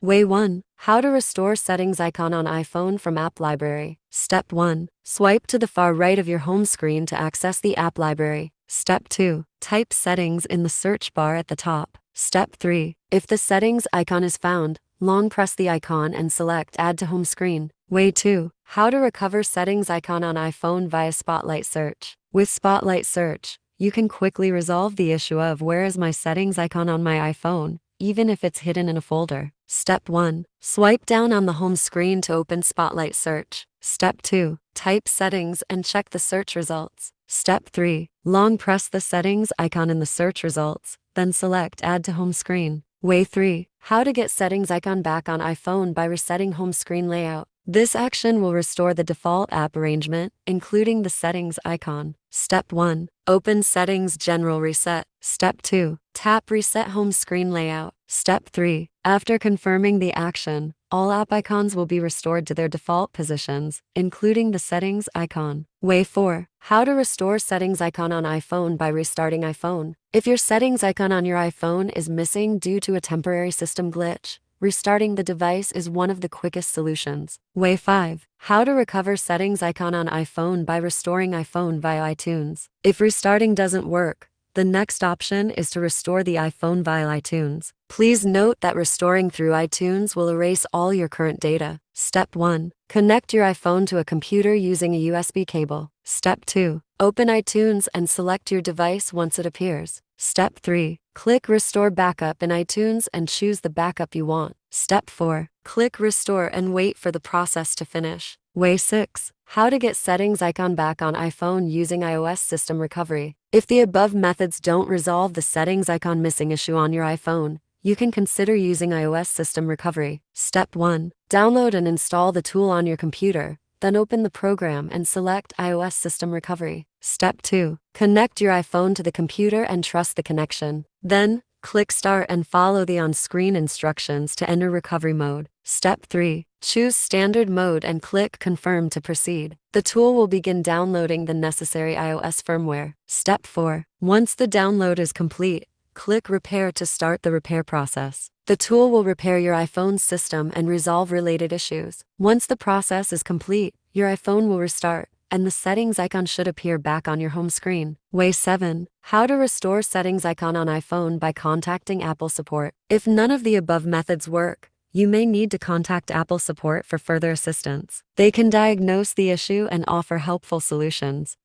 Way 1. How to restore settings icon on iPhone from app library. Step 1. Swipe to the far right of your home screen to access the app library. Step 2. Type settings in the search bar at the top. Step 3. If the settings icon is found, long press the icon and select Add to Home Screen. Way 2. How to recover settings icon on iPhone via Spotlight Search. With Spotlight Search, you can quickly resolve the issue of where is my settings icon on my iPhone, even if it's hidden in a folder. Step 1. Swipe down on the home screen to open Spotlight Search. Step 2. Type settings and check the search results. Step 3. Long press the settings icon in the search results, then select Add to Home Screen. Way 3. How to get settings icon back on iPhone by resetting home screen layout. This action will restore the default app arrangement, including the settings icon. Step 1. Open Settings General Reset. Step 2. Tap Reset Home Screen Layout. Step 3. After confirming the action, all app icons will be restored to their default positions, including the settings icon. Way 4. How to restore settings icon on iPhone by restarting iPhone. If your settings icon on your iPhone is missing due to a temporary system glitch, restarting the device is one of the quickest solutions. Way 5. How to recover settings icon on iPhone by restoring iPhone via iTunes. If restarting doesn't work, the next option is to restore the iPhone via iTunes. Please note that restoring through iTunes will erase all your current data. Step 1. Connect your iPhone to a computer using a USB cable. Step 2. Open iTunes and select your device once it appears. Step 3. Click Restore Backup in iTunes and choose the backup you want. Step 4. Click Restore and wait for the process to finish. Way 6. How to get settings icon back on iPhone using iOS system recovery. If the above methods don't resolve the settings icon missing issue on your iPhone, you can consider using iOS system recovery. Step 1. Download and install the tool on your computer, then open the program and select iOS system recovery. Step 2. Connect your iPhone to the computer and trust the connection. Then, click Start and follow the on-screen instructions to enter recovery mode. Step 3. Choose Standard Mode and click Confirm to proceed. The tool will begin downloading the necessary iOS firmware. Step 4. Once the download is complete, click Repair to start the repair process. The tool will repair your iPhone system and resolve related issues. Once the process is complete, your iPhone will restart, and the settings icon should appear back on your home screen. Way 7. How to restore settings icon on iPhone by contacting Apple support. If none of the above methods work, you may need to contact Apple support for further assistance. They can diagnose the issue and offer helpful solutions.